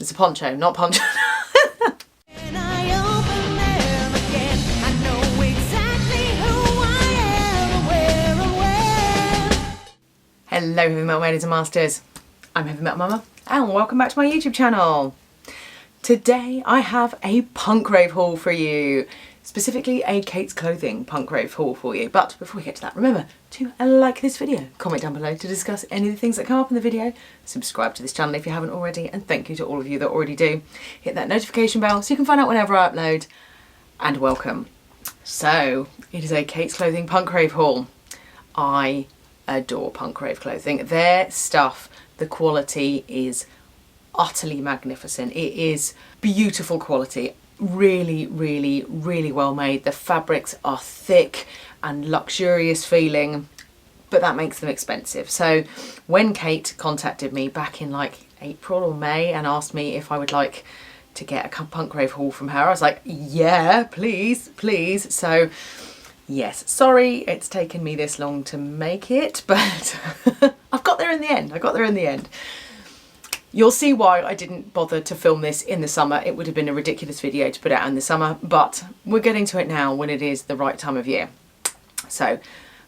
It's a poncho, not poncho. Hello heavy metal ladies and masters, I'm Heavy Metal Mama and welcome back to my YouTube channel. Today I have a punk rave haul for you, specifically a Kate's Clothing punk rave haul for you. But before we get to that, remember to like this video, comment down below to discuss any of the things that come up in the video, subscribe to this channel if you haven't already, and thank you to all of you that already do. Hit that notification bell so you can find out whenever I upload, and welcome. So it is a Kate's Clothing punk rave haul. I adore punk rave clothing. Their stuff, the quality is utterly magnificent. It is beautiful quality, really well made. The fabrics are thick and luxurious feeling, but that makes them expensive. So when Kate contacted me back in like April or May and asked me if I would like to get a punk rave haul from her, I was like, yeah, please. So yes, sorry it's taken me this long to make it, but I've got there in the end. You'll see why I didn't bother to film this in the summer. It would have been a ridiculous video to put out in the summer, but we're getting to it now when it is the right time of year. So,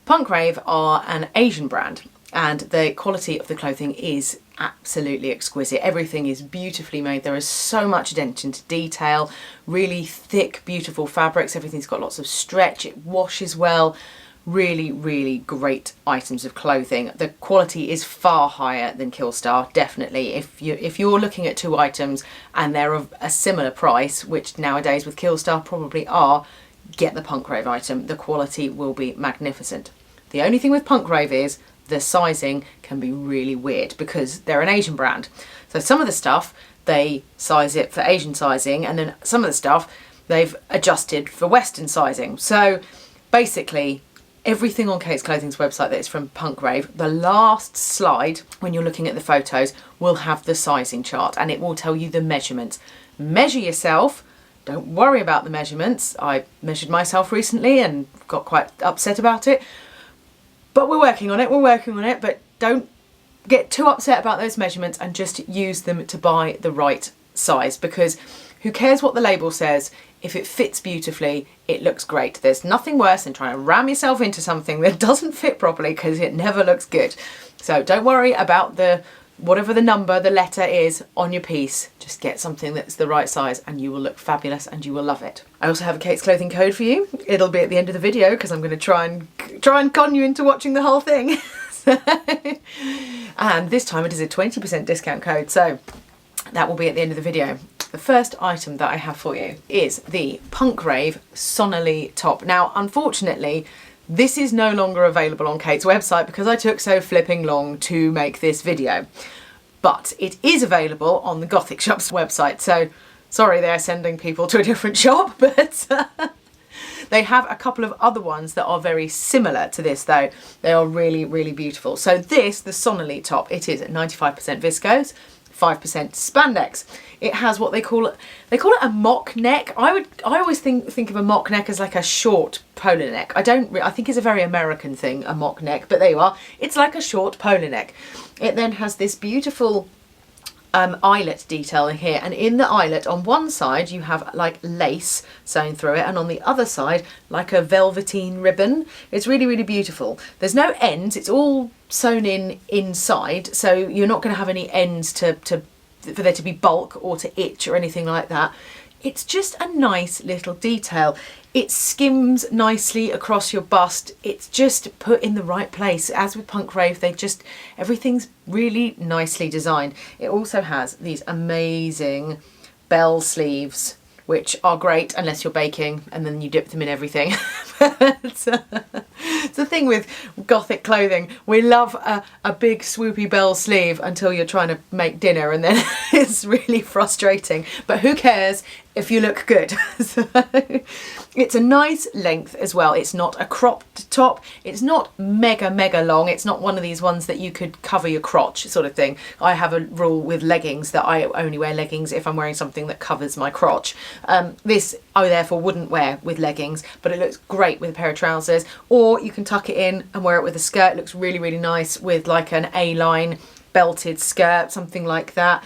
Punk Rave are an Asian brand and the quality of the clothing is absolutely exquisite. Everything is beautifully made. There is so much attention to detail, really thick, beautiful fabrics. Everything's got lots of stretch. It washes well. Really great items of clothing. The quality is far higher than Killstar, definitely. If you're looking at two items and they're of a similar price, which nowadays with Killstar probably are, get the Punk Rave item. The quality will be magnificent. The only thing with Punk Rave is the sizing can be really weird because they're an Asian brand. So some of the stuff they size it for Asian sizing, and then some of the stuff they've adjusted for Western sizing. So basically everything on Kate's Clothing's website that is from Punk Rave, the last slide when you're looking at the photos will have the sizing chart and it will tell you the measurements. Measure yourself. Don't worry about the measurements. I measured myself recently and got quite upset about it. But we're working on it, but don't get too upset about those measurements and just use them to buy the right size, because who cares what the label says? If it fits beautifully, it looks great. There's nothing worse than trying to ram yourself into something that doesn't fit properly because it never looks good. So don't worry about whatever the number, the letter is on your piece. Just get something that's the right size and you will look fabulous and you will love it. I also have a Kate's Clothing code for you. It'll be at the end of the video because I'm going to try and con you into watching the whole thing. And this time it is a 20% discount code, so that will be at the end of the video. The first item that I have for you is the Punk Rave Sonali top. Now, unfortunately, this is no longer available on Kate's website because I took so flipping long to make this video. But it is available on the Gothic Shop's website, so sorry they're sending people to a different shop, but they have a couple of other ones that are very similar to this though. They are really beautiful. So this, the Sonali top, it is 95% viscose, 5% spandex. It has what they call it a mock neck. I always think of a mock neck as like a short polo neck. I think it's a very American thing, a mock neck, but there you are. It's like a short polo neck. It then has this beautiful eyelet detail in here, and in the eyelet on one side you have like lace sewn through it, and on the other side like a velveteen ribbon. It's really beautiful. There's no ends, it's all sewn in inside, so you're not going to have any ends for there to be bulk or to itch or anything like that. It's just a nice little detail. It skims nicely across your bust. It's just put in the right place. As with Punk Rave, everything's really nicely designed. It also has these amazing bell sleeves, which are great unless you're baking and then you dip them in everything. It's the thing with Gothic clothing. We love a big swoopy bell sleeve until you're trying to make dinner, and then it's really frustrating. But who cares if you look good? So, it's a nice length as well. It's not a cropped top. It's not mega long. It's not one of these ones that you could cover your crotch sort of thing. I have a rule with leggings that I only wear leggings if I'm wearing something that covers my crotch. This I therefore wouldn't wear with leggings, but it looks great with a pair of trousers, or you can tuck it in and wear it with a skirt. It looks really nice with like an A-line belted skirt, something like that.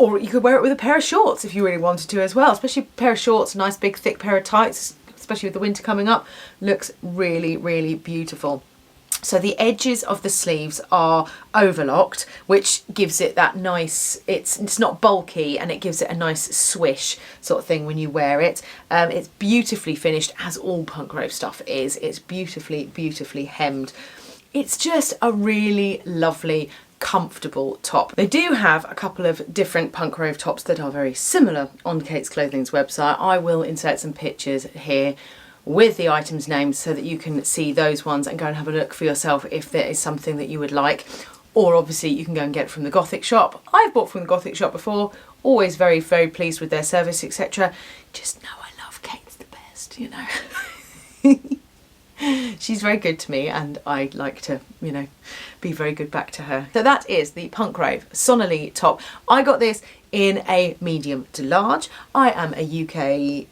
Or you could wear it with a pair of shorts if you really wanted to as well, especially a pair of shorts, a nice big thick pair of tights, especially with the winter coming up. Looks really, really beautiful. So the edges of the sleeves are overlocked, which gives it that nice, it's not bulky, and it gives it a nice swish sort of thing when you wear it. It's beautifully finished, as all punk rave stuff is. It's beautifully, beautifully hemmed. It's just a really lovely, comfortable top. They do have a couple of different punk rave tops that are very similar on Kate's Clothing's website. I will insert some pictures here with the items named so that you can see those ones and go and have a look for yourself if there is something that you would like. Or obviously you can go and get it from the Gothic shop. I've bought from the Gothic shop before, always very, very pleased with their service, etc. Just know I love Kate's the best, you know. She's very good to me, and I like to, you know, be very good back to her. So that is the Punk Rave Sonali top. I got this in a medium to large. I am a UK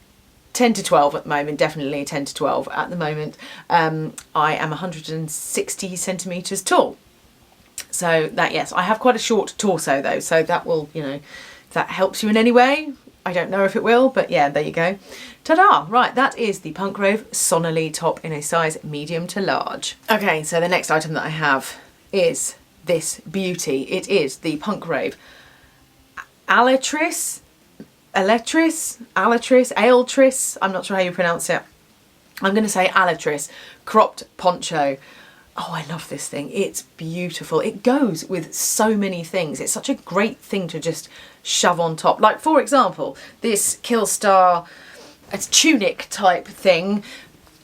10 to 12 at the moment, definitely 10 to 12 at the moment. I am 160 centimetres tall. So that, yes, I have quite a short torso though, so that will, you know, if that helps you in any way. I don't know if it will, but yeah, there you go. Ta-da! Right, that is the Punk Rave Sonali top in a size medium to large. Okay, so the next item that I have is this beauty. It is the Punk Rave Aletris, I'm not sure how you pronounce it. I'm going to say Aletris cropped poncho. Oh, I love this thing. It's beautiful. It goes with so many things. It's such a great thing to just shove on top. Like, for example, this Killstar, it's tunic type thing.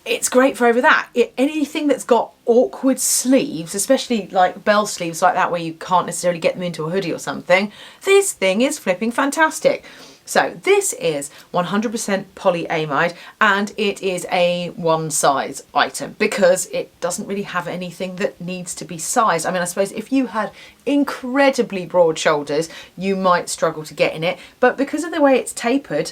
It's great for over that. Anything that's got awkward sleeves, especially like bell sleeves like that where you can't necessarily get them into a hoodie or something, this thing is flipping fantastic. So this is 100% polyamide, and it is a one size item because it doesn't really have anything that needs to be sized. I mean, I suppose if you had incredibly broad shoulders, you might struggle to get in it, but because of the way it's tapered,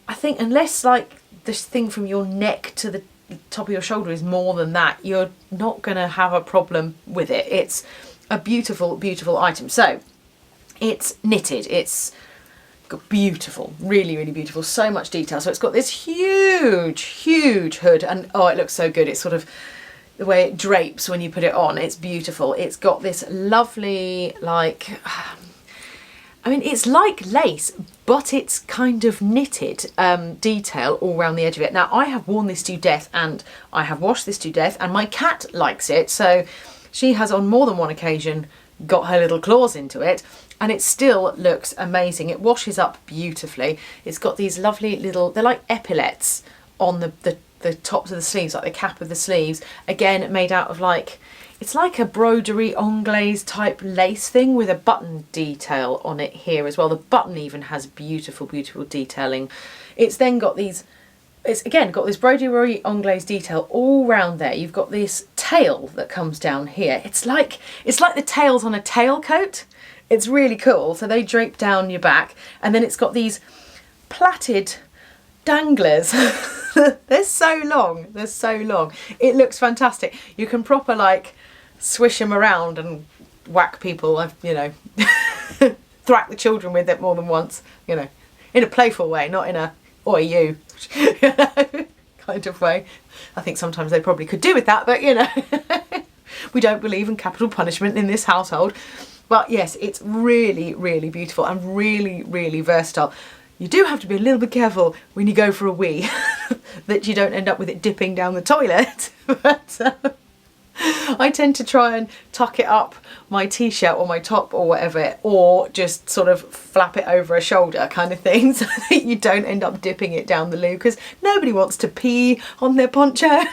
I think unless like this thing from your neck to the top of your shoulder is more than that, you're not going to have a problem with it. It's a beautiful, beautiful item. So it's knitted. It's beautiful, really, really beautiful. So much detail. So it's got this huge, huge hood, and oh, it looks so good. It's sort of the way it drapes when you put it on. It's beautiful. It's got this lovely, like, I mean, it's like lace, but it's kind of knitted detail all around the edge of it. Now, I have worn this to death, and I have washed this to death, and my cat likes it. So she has on more than one occasion got her little claws into it, and it still looks amazing. It washes up beautifully. It's got these lovely little, they're like epaulets on the tops of the sleeves, like the cap of the sleeves. Again, made out of like, it's like a broderie anglaise type lace thing with a button detail on it here as well. The button even has beautiful, beautiful detailing. It's then got these, it's again got this broderie anglaise detail all round there. You've got this tail that comes down here. It's like the tails on a tailcoat. It's really cool. So they drape down your back, and then it's got these plaited danglers. They're so long. They're so long. It looks fantastic. You can proper like swish them around and whack people. I've, you know, thwack the children with it more than once. You know, in a playful way, not in a "oi you," you know, kind of way. I think sometimes they probably could do with that, but you know, we don't believe in capital punishment in this household. But yes, it's really, really beautiful and really, really versatile. You do have to be a little bit careful when you go for a wee that you don't end up with it dipping down the toilet. But I tend to try and tuck it up my t-shirt or my top or whatever, or just sort of flap it over a shoulder kind of thing, so that you don't end up dipping it down the loo, because nobody wants to pee on their poncho.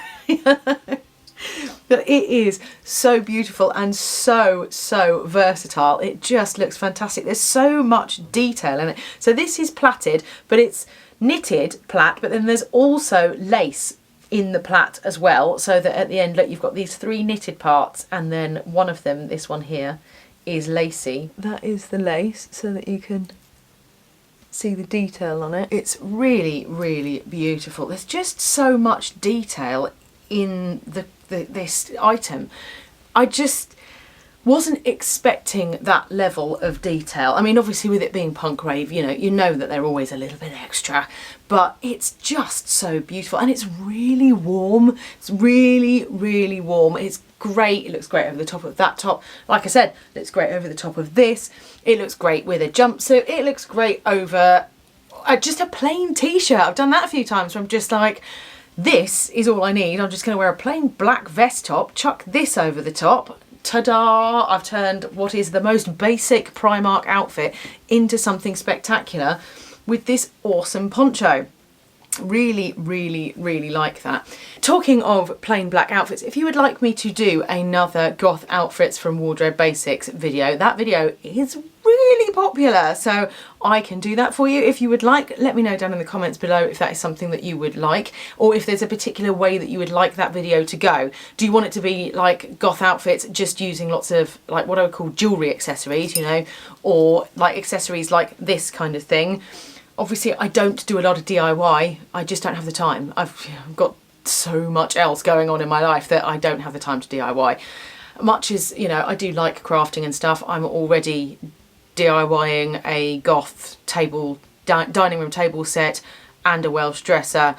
But it is so beautiful and so versatile. It just looks fantastic. There's so much detail in it. So this is plaited, but it's knitted plait, but then there's also lace in the plait as well, so that at the end, look, you've got these 3 knitted parts, and then one of them, this one here, is lacy. That is the lace, so that you can see the detail on it. It's really, really beautiful. There's just so much detail in this item. wasn't expecting that level of detail. I mean, obviously with it being punk rave, you know that they're always a little bit extra, but it's just so beautiful, and it's really warm. It's really, really warm. It's great. It looks great over the top of that top. Like I said, it looks great over the top of this. It looks great with a jumpsuit. It looks great over just a plain t-shirt. I've done that a few times where I'm just like, this is all I need. I'm just going to wear a plain black vest top, chuck this over the top. Ta-da! I've turned what is the most basic Primark outfit into something spectacular with this awesome poncho. Really, really, really like that. Talking of plain black outfits, if you would like me to do another goth outfits from wardrobe basics video, that video is really popular, so I can do that for you. If you would like, let me know down in the comments below if that is something that you would like, or if there's a particular way that you would like that video to go. Do you want it to be like goth outfits just using lots of like what I would call jewellery accessories, or like accessories like this kind of thing? Obviously I don't do a lot of DIY, I just don't have the time. I've got so much else going on in my life that I don't have the time to DIY. Much as, I do like crafting and stuff, I'm already DIYing a goth dining room table set and a Welsh dresser.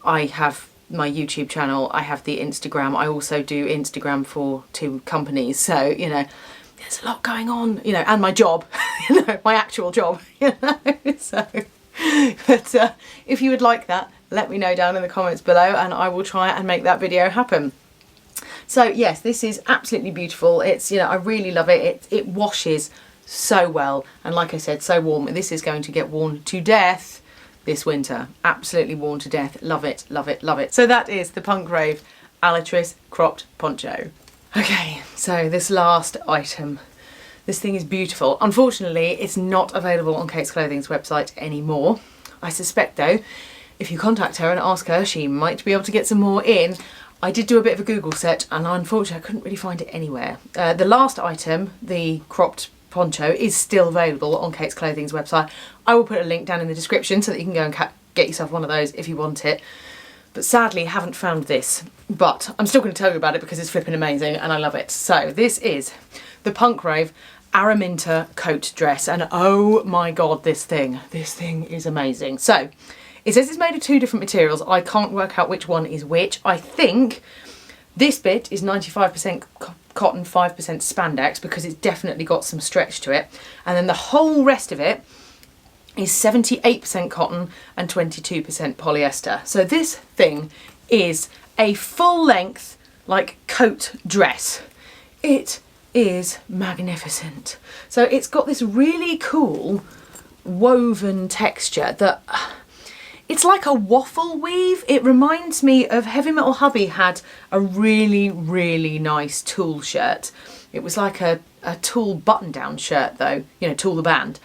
I have my YouTube channel, I have the Instagram, I also do Instagram for 2 companies, so, there's a lot going on, and my job, my actual job, so, but if you would like that, let me know down in the comments below and I will try and make that video happen. So yes, this is absolutely beautiful. It's, I really love it. It washes so well, and like I said, so warm. This is going to get worn to death this winter. Absolutely worn to death. Love it, love it, love it. So that is the Punk Rave Aletris cropped poncho. Okay, so this last item. This thing is beautiful. Unfortunately, it's not available on Kate's Clothing's website anymore. I suspect though, if you contact her and ask her, she might be able to get some more in. I did do a bit of a Google search and unfortunately I couldn't really find it anywhere. The last item, the cropped poncho, is still available on Kate's Clothing's website. I will put a link down in the description so that you can go and get yourself one of those if you want it. But sadly, haven't found this. But I'm still going to tell you about it because it's flipping amazing and I love it. So this is the Punk Rave Araminta coat dress, and oh my god, this thing is amazing. So it says it's made of 2 different materials. I can't work out which one is which. I think this bit is 95% cotton, 5% spandex, because it's definitely got some stretch to it, and then the whole rest of it is 78% cotton and 22% polyester. So this thing is a full length like coat dress. It is magnificent. So it's got this really cool woven texture that it's like a waffle weave. It reminds me of Heavy Metal Hubby had a really, really nice Tool shirt. It was like a Tool button-down shirt though, Tool the band.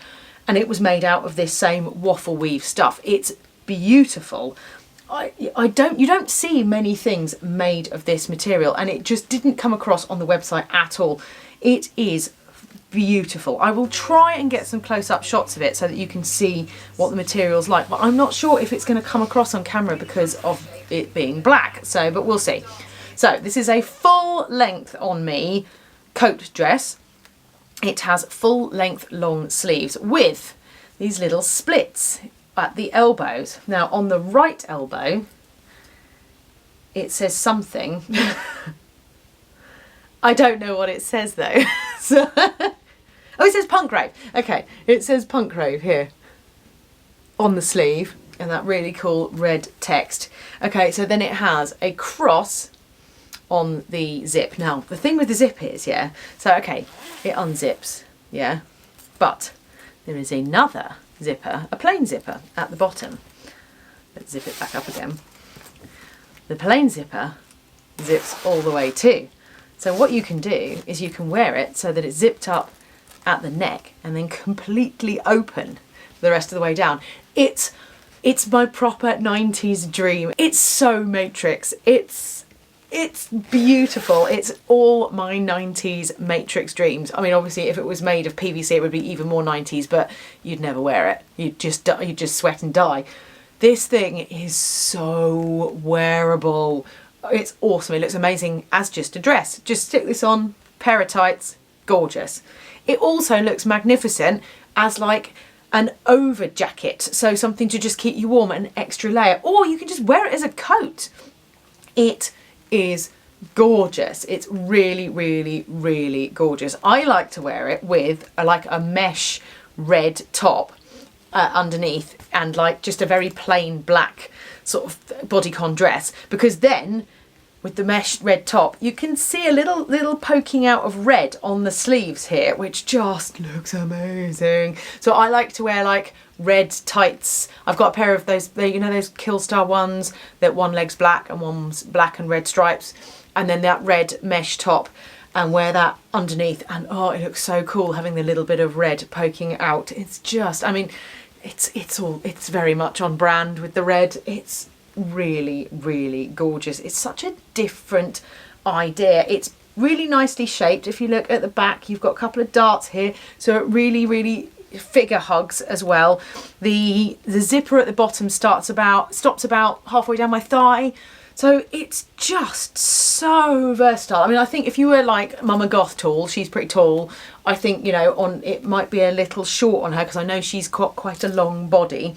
And it was made out of this same waffle weave stuff. It's beautiful. You don't see many things made of this material, and it just didn't come across on the website at all. It is beautiful. I will try and get some close-up shots of it so that you can see what the material's like, but I'm not sure if it's going to come across on camera because of it being black, but we'll see. So this is a full length on me coat dress. It has full length long sleeves with these little splits at the elbows. Now on the right elbow it says something. I don't know what it says though. So oh, it says Punk Rave. Okay, it says Punk Rave here on the sleeve, and that really cool red text. Okay, so then it has a cross on the zip. Now the thing with the zip is, so okay, it unzips, but there is another zipper, a plain zipper at the bottom. Let's zip it back up again. The plain zipper zips all the way too. So what you can do is you can wear it so that it's zipped up at the neck and then completely open the rest of the way down. It's my proper 90s dream. It's so Matrix. It's beautiful. It's all my 90s Matrix dreams. I mean, obviously if it was made of PVC it would be even more 90s, but you'd never wear it. You'd just sweat and die. This thing is so wearable. It's awesome. It looks amazing as just a dress. Just stick this on, pair of tights, gorgeous. It also looks magnificent as like an over jacket, so something to just keep you warm, an extra layer, or you can just wear it as a coat. It is gorgeous. It's really, really, really gorgeous. I like to wear it with like a mesh red top underneath and like just a very plain black sort of bodycon dress, because then with the mesh red top you can see a little poking out of red on the sleeves here, which just looks amazing. So I like to wear like red tights. I've got a pair of those, you know, those Killstar ones that one leg's black and one's black and red stripes, and then that red mesh top, and wear that underneath, and oh, it looks so cool having the little bit of red poking out. It's just, I mean, it's very much on brand with the red. It's really, really gorgeous. It's such a different idea. It's really nicely shaped. If you look at the back, you've got a couple of darts here, so it really, really figure hugs as well. The zipper at the bottom stops about halfway down my thigh. So it's just so versatile. I mean, I think if you were like Mama Goth tall, she's pretty tall. I think, you know, it might be a little short on her because I know she's got quite a long body.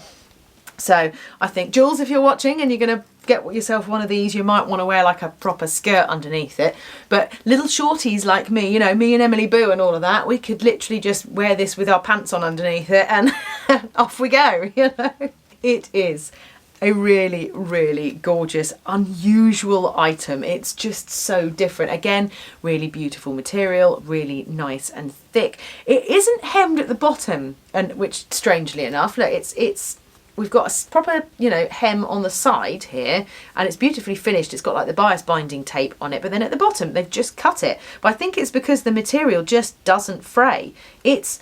So I think, Jules, if you're watching and you're going to get yourself one of these, you might want to wear like a proper skirt underneath it. But little shorties like me, you know, me and Emily Boo and all of that, we could literally just wear this with our pants on underneath it and off we go, you know. It is a really, really gorgeous, unusual item. It's just so different. Again, really beautiful material, really nice and thick. It isn't hemmed at the bottom, and which strangely enough, look, we've got a proper, you know, hem on the side here, and it's beautifully finished. It's got like the bias binding tape on it, but then at the bottom they've just cut it. But I think it's because the material just doesn't fray. It's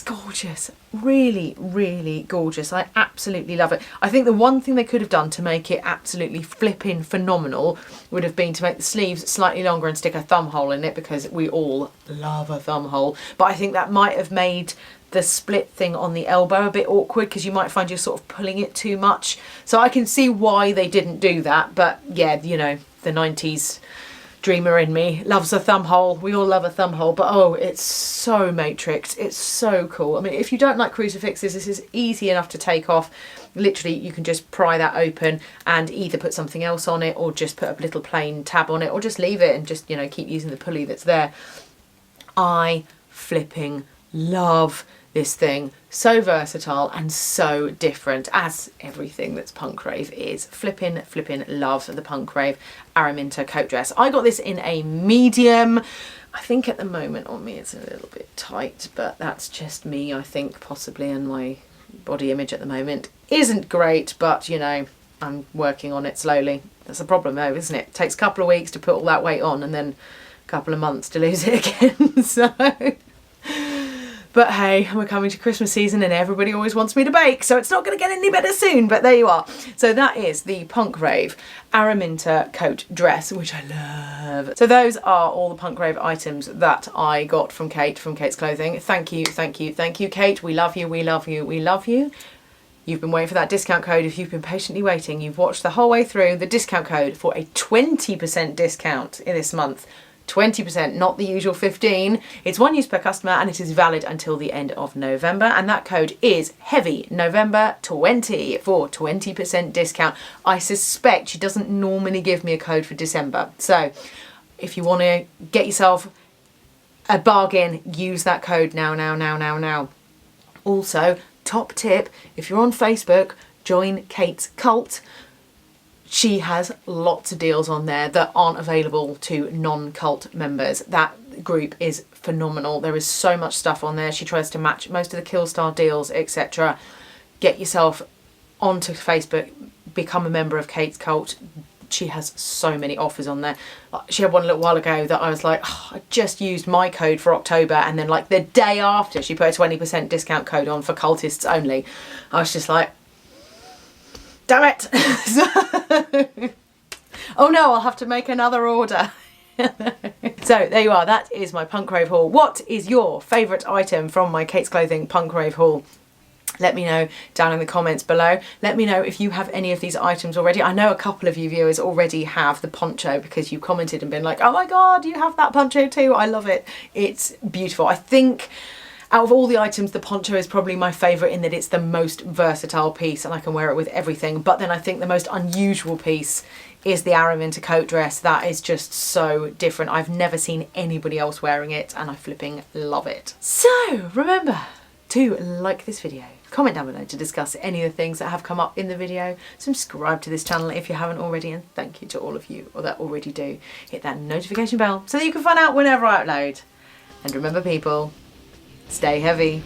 gorgeous. Really, really gorgeous. I absolutely love it. I think the one thing they could have done to make it absolutely flipping phenomenal would have been to make the sleeves slightly longer and stick a thumb hole in it, because we all love a thumb hole. But I think that might have made the split thing on the elbow a bit awkward, because you might find you're sort of pulling it too much. So I can see why they didn't do that. But yeah, you know, the 90s dreamer in me loves a thumb hole. We all love a thumb hole, but oh, it's so matrixed. It's so cool. I mean, if you don't like crucifixes, this is easy enough to take off. Literally, you can just pry that open and either put something else on it, or just put a little plain tab on it, or just leave it and just, you know, keep using the pulley that's there. I flipping love this thing. So versatile and so different, as everything that's punk rave is. Flipping love the punk rave Araminta coat dress. I got this in a medium. I think at the moment on me it's a little bit tight, but that's just me, I think, possibly, and my body image at the moment isn't great, but you know, I'm working on it slowly. That's the problem though, isn't it? It takes a couple of weeks to put all that weight on and then a couple of months to lose it again. So but hey, we're coming to Christmas season and everybody always wants me to bake, so it's not going to get any better soon, but there you are. So that is the Punk Rave Araminta coat dress, which I love. So those are all the Punk Rave items that I got from Kate, from Kate's Clothing. Thank you, thank you, thank you, Kate. We love you, we love you, we love you. You've been waiting for that discount code. If you've been patiently waiting, you've watched the whole way through, the discount code for a 20% discount in this month. 20%, not the usual 15. It's one use per customer and it is valid until the end of November, and that code is Heavy November 20 for 20% discount. I suspect she doesn't normally give me a code for December, so if you want to get yourself a bargain, use that code now. Also, top tip, if you're on Facebook, join Kate's cult. She has lots of deals on there that aren't available to non-cult members. That group is phenomenal. There is so much stuff on there. She tries to match most of the Killstar deals, etc. Get yourself onto Facebook, become a member of Kate's cult. She has so many offers on there. She had one a little while ago that I was like, oh, I just used my code for October, and then like the day after she put a 20% discount code on for cultists only. I was just like, damn it. Oh no, I'll have to make another order. So there you are, that is my Punk Rave haul. What is your favourite item from my Kate's Clothing Punk Rave haul? Let me know down in the comments below. Let me know if you have any of these items already. I know a couple of you viewers already have the poncho because you commented and been like, oh my god, you have that poncho too. I love it. It's beautiful. I think out of all the items, the poncho is probably my favourite in that it's the most versatile piece and I can wear it with everything. But then I think the most unusual piece is the Araminta coat dress. That is just so different. I've never seen anybody else wearing it and I flipping love it. So remember to like this video, comment down below to discuss any of the things that have come up in the video, subscribe to this channel if you haven't already, and thank you to all of you or that already do. Hit that notification bell so that you can find out whenever I upload. And remember people, stay heavy.